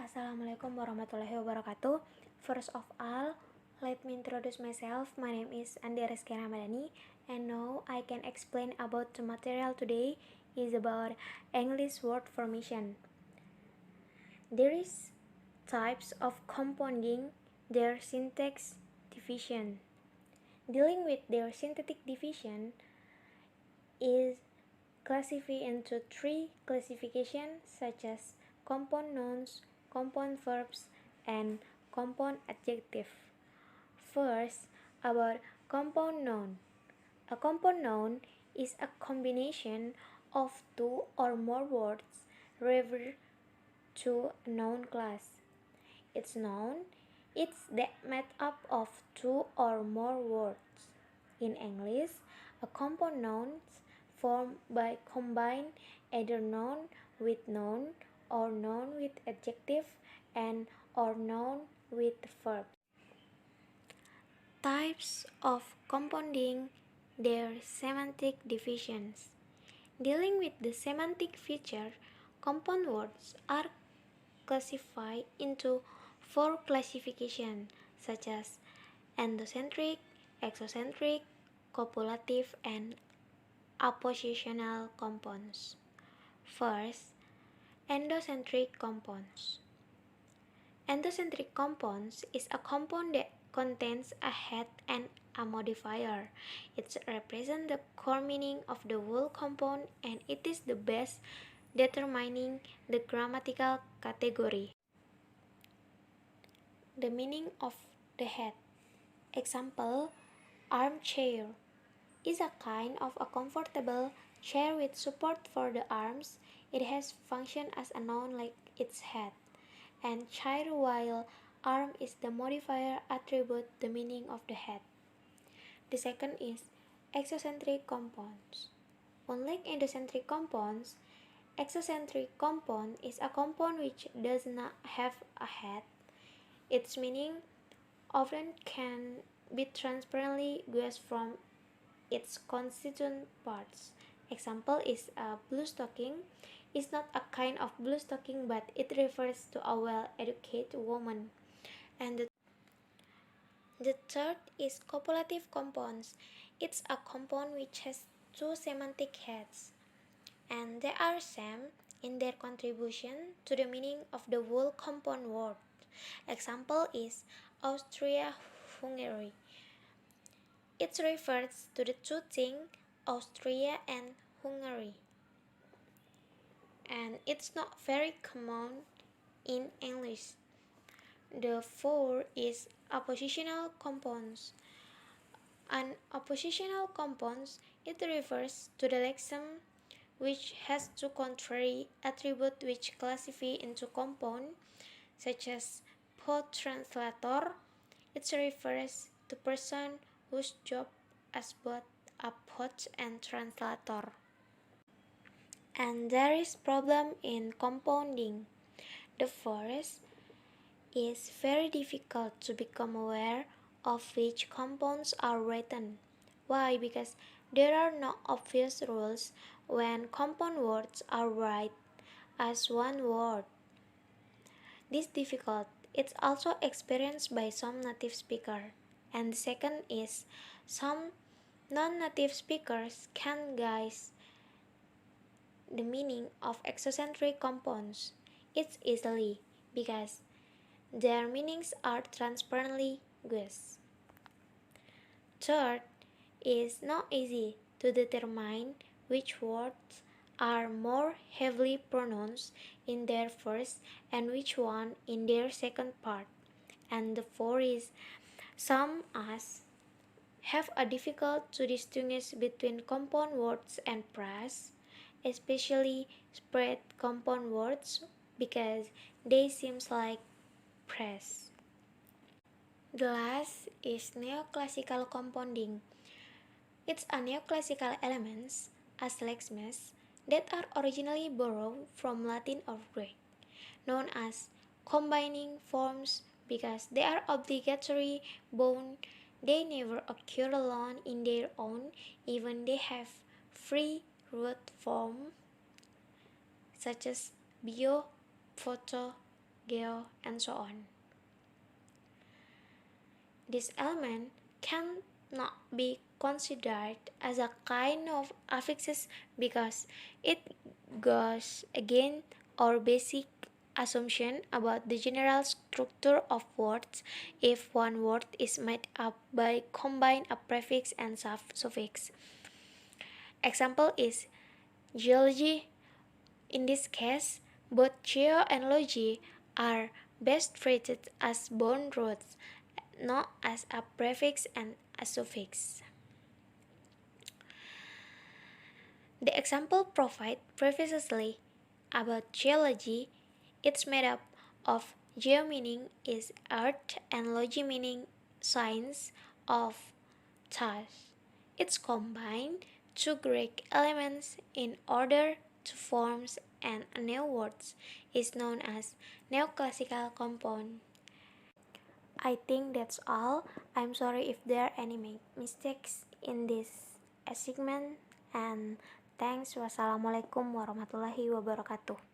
Assalamualaikum warahmatullahi wabarakatuh. First of all, let me introduce myself. My name is Andi Ramadhani, and now I can explain about the material today is about English word formation. There is types of compounding, their syntax division. Dealing with their synthetic division is classified into three classifications such as compound nouns, compound verbs, and compound adjective. First, about compound noun. A compound noun is a combination of two or more words referred to a noun class. It's noun, it's that made up of two or more words. In English, a compound noun formed by combine either noun with noun or noun with adjective and or noun with verb. Types of compounding, their semantic divisions. Dealing with the semantic feature, compound words are classified into four classifications such as endocentric, exocentric, copulative, and oppositional compounds. First, endocentric compounds. Endocentric compounds is a compound that contains a head and a modifier. It represents the core meaning of the whole compound and it is the best determining the grammatical category. The meaning of the head. Example, armchair is a kind of a comfortable chair with support for the arms. It has function as a noun like its head. And chair while arm is the modifier attribute the meaning of the head. The second is exocentric compounds. Unlike endocentric compounds, exocentric compound is a compound which does not have a head. Its meaning often can be transparently guessed from its constituent parts. Example is a blue stocking is not a kind of blue stocking but it refers to a well-educated woman. And the third is copulative compounds. It's a compound which has two semantic heads and they are same in their contribution to the meaning of the whole compound word. Example is Austria-Hungary. It refers to the two things, Austria and Hungary. And it's not very common in English. The fourth is oppositional compounds. An oppositional compounds, it refers to the lexeme which has two contrary attributes which classify into compound, such as poet-translator. It refers to person whose job as both a poet and translator. And there is problem in compounding. The first is very difficult to become aware of which compounds are written. Why? Because there are no obvious rules when compound words are written as one word. This difficult. It's also experienced by some native speakers. And the second is some non-native speakers can guess the meaning of exocentric compounds. It's easily because their meanings are transparently guessed. Third is not easy to determine which words are more heavily pronounced in their first and which one in their second part. And the fourth is some us have a difficult to distinguish between compound words and phrase, especially spread compound words because they seem like phrase. The last is neoclassical compounding. It's a neoclassical elements as lexemes that are originally borrowed from Latin or Greek, known as combining forms because they are obligatory bound. They never occur alone in their own, even they have free root form such as bio, photo, geo, and so on. This element cannot be considered as a kind of affixes because it goes against our basic assumption about the general structure of words if one word is made up by combine a prefix and suffix. Example is geology. In this case, both geo and logy are best treated as bond roots, not as a prefix and a suffix. The example provided previously about geology, it's made up of geo meaning is earth and logy meaning science of thus. It's combined two Greek elements in order to form and a new word is known as neoclassical compound. I think that's all. I'm sorry if there are any mistakes in this segment, and thanks. Wassalamualaikum warahmatullahi wabarakatuh.